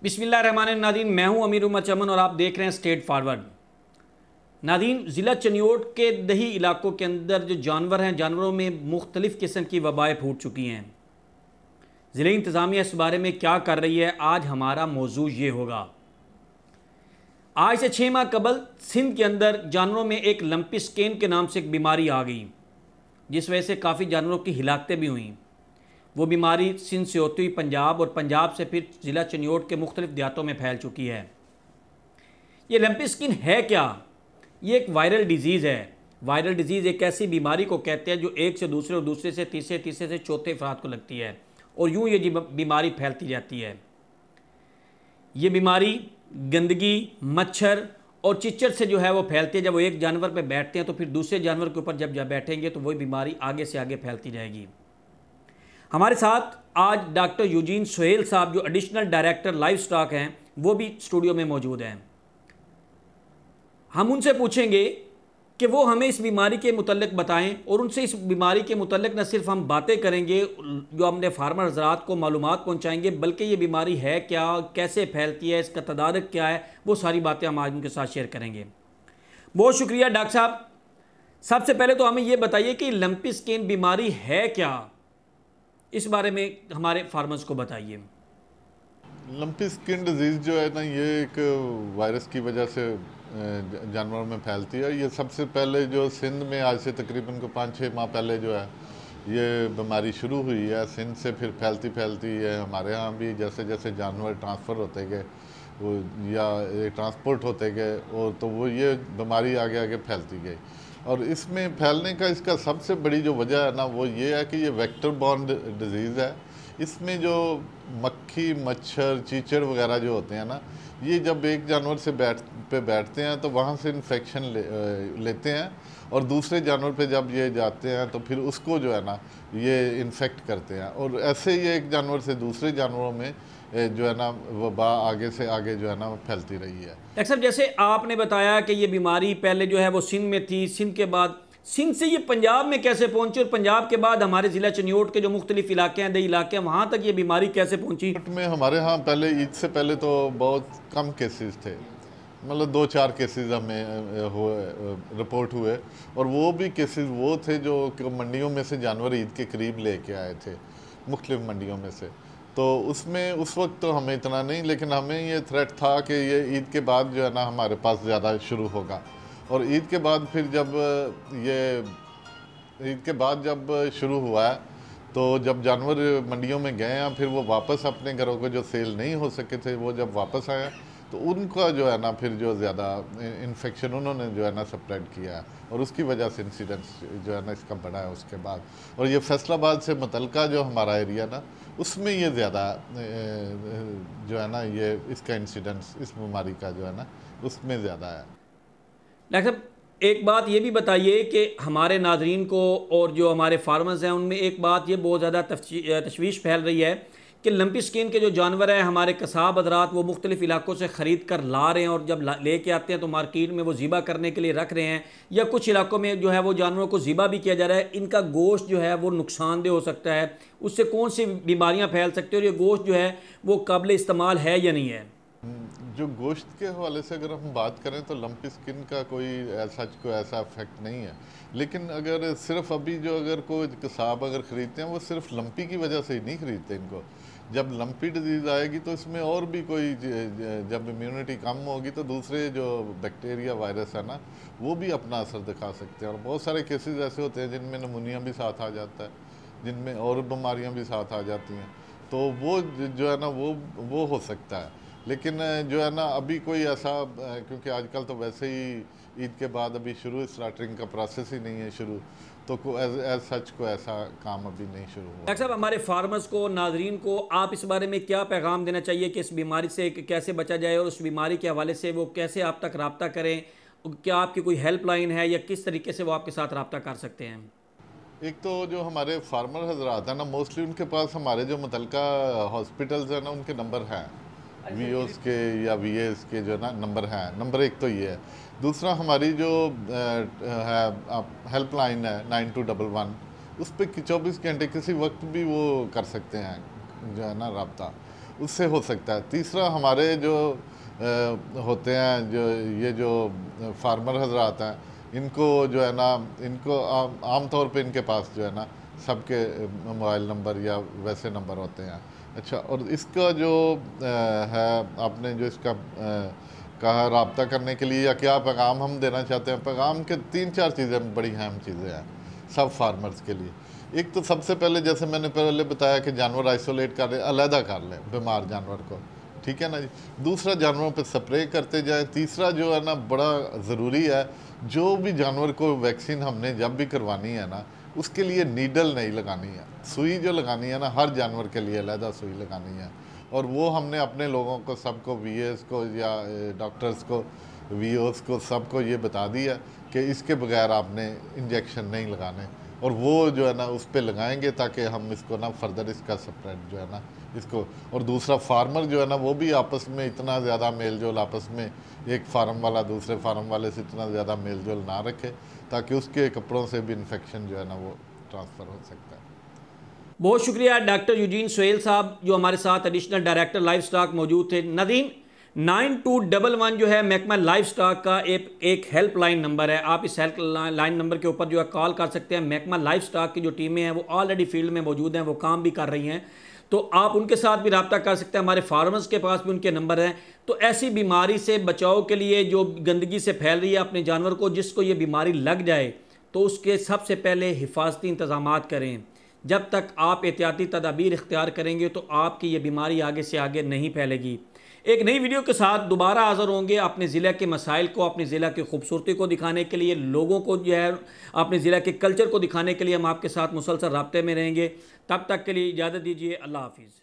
बिस्मिल्लाहिर्रहमानिर्रहीम। नादीन, मैं हूं अमीर उम्मत चमन और आप देख रहे हैं स्टेट फॉरवर्ड। नादीन, ज़िला चनियोट के दही इलाकों के अंदर जो जानवर हैं, जानवरों में मुख्तलिफ़ किस्म की वबाएँ फूट चुकी हैं। ज़िला इंतज़ामिया इस बारे में क्या कर रही है, आज हमारा मौजू ये होगा। आज से 6 माह कबल सिंध के अंदर जानवरों में एक लंपी स्किन के नाम से एक बीमारी आ गई, जिस वजह से काफ़ी जानवरों की हिलाकतें भी हुई। वो बीमारी सिंध से होती हुई पंजाब और पंजाब से फिर ज़िला चनियोट के मुख्तलिफ देहातों में फैल चुकी है। ये लंपी स्किन है क्या? ये एक वायरल डिजीज़ है। वायरल डिजीज़ एक ऐसी बीमारी को कहते हैं जो एक से दूसरे और दूसरे से तीसरे, तीसरे से चौथे अफराद को लगती है और यूँ ये बीमारी फैलती जाती है। ये बीमारी गंदगी, मच्छर और चिच्चर से जो है वो फैलती है। जब वो एक जानवर पे बैठते हैं तो फिर दूसरे जानवर के ऊपर जब बैठेंगे तो वही बीमारी आगे से आगे फैलती जाएगी। हमारे साथ आज डॉक्टर यूजीन सोहेल साहब, जो एडिशनल डायरेक्टर लाइव स्टॉक हैं, वो भी स्टूडियो में मौजूद हैं। हम उनसे पूछेंगे कि वो हमें इस बीमारी के मुतल्लिक बताएं और उनसे इस बीमारी के मुतल्लिक न सिर्फ हम बातें करेंगे जो हमने फार्मर हज़रात को मालूमात पहुंचाएंगे, बल्कि ये बीमारी है क्या, कैसे फैलती है, इसका तदारक क्या है, वो सारी बातें हम आज उनके साथ शेयर करेंगे। बहुत शुक्रिया डॉक्टर साहब। सबसे पहले तो हमें ये बताइए कि लंपी स्किन बीमारी है क्या, इस बारे में हमारे फार्मर्स को बताइए। लंपी स्किन डिजीज़ जो है ना, ये एक वायरस की वजह से जानवरों में फैलती है। ये सबसे पहले जो सिंध में आज से तकरीबन को 5-6 माह पहले जो है ये बीमारी शुरू हुई है सिंध से, फिर फैलती फैलती है हमारे यहाँ भी। जैसे जैसे जानवर ट्रांसफ़र होते गए वो या ट्रांसपोर्ट होते गए और तो वो ये बीमारी आगे आगे फैलती गई। और इसमें फैलने का इसका सबसे बड़ी जो वजह है ना, वो ये है कि ये वेक्टर बॉर्न डिजीज़ है। इसमें जो मक्खी, मच्छर, चीचड़ वगैरह जो होते हैं ना, ये जब एक जानवर से बैठते हैं तो वहाँ से इन्फेक्शन लेते हैं और दूसरे जानवर पे जब ये जाते हैं तो फिर उसको जो है ना ये इन्फेक्ट करते हैं और ऐसे ही एक जानवर से दूसरे जानवरों में जो है ना वबा आगे से आगे जो है ना फैलती रही है। डॉक्टर साहब, जैसे आपने बताया कि ये बीमारी पहले जो है वो सिंध में थी, सिंध के बाद सिंध से ये पंजाब में कैसे पहुंची और पंजाब के बाद हमारे ज़िला चनियोट के जो मुख्तलिफ इलाके हैं, दही इलाके हैं, वहाँ तक ये बीमारी कैसे पहुंची? में हमारे यहाँ पहले ईद से पहले तो बहुत कम केसेस थे, मतलब 2-4 केसेस हमें रिपोर्ट हुए और वो भी केसेस वो थे जो मंडियों में से जानवर ईद के करीब लेके आए थे, मुख्तलिफ मंडियों में से। तो उसमें उस वक्त तो हमें इतना नहीं, लेकिन हमें ये थ्रेट था कि ये ईद के बाद जो है ना हमारे पास ज़्यादा शुरू होगा। और ईद के बाद फिर जब ईद के बाद जब शुरू हुआ है तो जब जानवर मंडियों में गए हैं, फिर वो वापस अपने घरों को जो सेल नहीं हो सके थे वो जब वापस आए तो उनका जो है ना फिर जो ज़्यादा इन्फेक्शन उन्होंने जो है ना स्प्रेड किया है और उसकी वजह से इंसिडेंस जो है ना इसका बढ़ा है उसके बाद। और ये फैसलाबाद से मुतलका जो हमारा एरिया ना, उसमें ये ज़्यादा जो है ना ये इसका इंसिडेंस इस बीमारी का जो है ना उसमें ज़्यादा है। डॉक्टर साहब, एक बात ये भी बताइए कि हमारे नाजरीन को और जो हमारे फार्मर्स हैं उनमें एक बात ये बहुत ज़्यादा तशवीश फैल रही है कि लंपी स्किन के जो जानवर हैं, हमारे कसाब हज़रात वो मुख्तलिफ़ इलाकों से ख़रीद कर ला रहे हैं और जब लेके आते हैं तो मार्केट में वो ज़िबा करने के लिए रख रहे हैं, या कुछ इलाकों में जो है वो जानवरों को ज़िबा भी किया जा रहा है। इनका गोश्त जो है वो नुकसानदेह हो सकता है, उससे कौन सी बीमारियाँ फैल सकती हैं और ये गोश्त जो है वो काबिल इस्तेमाल है या नहीं है? जो गोश्त के हवाले से अगर हम बात करें तो लंपी स्किन का कोई ऐसा इफेक्ट नहीं है, लेकिन अगर सिर्फ अभी जो अगर कोई कसाब अगर ख़रीदते हैं वो सिर्फ लंपी की वजह से ही नहीं ख़रीदते इनको। जब लंपी डिजीज़ आएगी तो इसमें और भी कोई जब इम्यूनिटी कम होगी तो दूसरे जो बैक्टीरिया, वायरस है ना, वो भी अपना असर दिखा सकते हैं। और बहुत सारे केसेस ऐसे होते हैं जिनमें नमूनिया भी साथ आ जाता है, जिनमें और बीमारियाँ भी साथ आ जाती हैं, तो वो जो है ना वो हो सकता है। लेकिन जो है ना अभी कोई ऐसा, क्योंकि आजकल तो वैसे ही ईद के बाद अभी शुरू स्टार्टिंग का प्रोसेस ही नहीं है शुरू, तो एज सच को ऐसा काम अभी नहीं शुरू हुआ। डॉक्टर साहब, हमारे फार्मर्स को, नाजरीन को आप इस बारे में क्या पैगाम देना चाहिए कि इस बीमारी से कैसे बचा जाए और उस बीमारी के हवाले से वो कैसे आप तक रब्ता करें? क्या आपकी कोई हेल्पलाइन है या किस तरीके से वो आपके साथ रब्ता कर सकते हैं? एक तो जो हमारे फार्मर हजरात हैं ना, मोस्टली उनके पास हमारे जो मुतलका हॉस्पिटल्स हैं ना उनके नंबर हैं, वीओस के या वीएस के जो ना नंबर हैं। नंबर एक तो ये है। दूसरा हमारी जो है हेल्पलाइन है 9211, उस पर 24 घंटे किसी वक्त भी वो कर सकते हैं जो है ना रब्ता। उससे हो सकता है। तीसरा, हमारे जो होते हैं जो फार्मर हजरात हैं, इनको जो है ना, इनको आम तौर पे इनके पास जो है ना सबके मोबाइल नंबर या वैसे नंबर होते हैं। अच्छा, और इसका जो है, आपने जो इसका कहा रब्ता करने के लिए या क्या पैगाम हम देना चाहते हैं, पैगाम के 3-4 चीज़ें बड़ी अहम चीज़ें हैं सब फार्मर्स के लिए। एक तो सबसे पहले, जैसे मैंने पहले बताया कि जानवर आइसोलेट कर लें, अलहदा कर लें बीमार जानवर को, ठीक है ना जी। दूसरा, जानवरों पे स्प्रे करते जाएं। तीसरा जो है ना बड़ा ज़रूरी है, जो भी जानवर को वैक्सीन हमने जब भी करवानी है ना, उसके लिए नीडल नहीं लगानी है। सुई जो लगानी है ना, हर जानवर के लिए अलहदा सुई लगानी है। और वो हमने अपने लोगों को, सबको, वीएस को या डॉक्टर्स को, वीओस को, सबको ये बता दिया कि इसके बगैर आपने इंजेक्शन नहीं लगाने। और वो जो है ना उस पर लगाएंगे ताकि हम इसको ना फर्दर इसका स्प्रेड जो है ना इसको। और दूसरा, फार्मर जो है ना वो भी आपस में इतना ज़्यादा मेल जोल, आपस में एक फार्म वाला दूसरे फार्म वाले से इतना ज़्यादा मेल जोल ना रखे ताकि उसके कपड़ों से भी इन्फेक्शन जो है ना वो ट्रांसफ़र हो सकता है। बहुत शुक्रिया डॉक्टर यूजीन सोहेल साहब जो हमारे साथ एडिशनल डायरेक्टर लाइफ स्टॉक मौजूद थे। नाज़रीन, 9211 जो है महकमा लाइफ स्टॉक का एक हेल्पलाइन नंबर है। आप इस हेल्प लाइन नंबर के ऊपर जो है कॉल कर सकते हैं। महकमा लाइफ स्टॉक की जो टीमें हैं वो ऑलरेडी फील्ड में मौजूद हैं, वो काम भी कर रही हैं, तो आप उनके साथ भी रब्ता कर सकते हैं। हमारे फार्मर्स के पास भी उनके नंबर हैं। तो ऐसी बीमारी से बचाव के लिए जो गंदगी से फैल रही है अपने जानवर को, जिसको ये बीमारी लग जाए, तो उसके सबसे पहले हिफाजती इंतजाम करें। जब तक आप एहतियाती तदाबीर इख्तियार करेंगे तो आपकी ये बीमारी आगे से आगे नहीं फैलेगी। एक नई वीडियो के साथ दोबारा हाज़िर होंगे अपने ज़िले के मसाइल को, अपने ज़िले की खूबसूरती को दिखाने के लिए, लोगों को जो है अपने ज़िले के कल्चर को दिखाने के लिए हम आपके साथ मुसलसल राब्ते में रहेंगे। तब तक के लिए इजाज़त दीजिए। अल्लाह हाफिज़।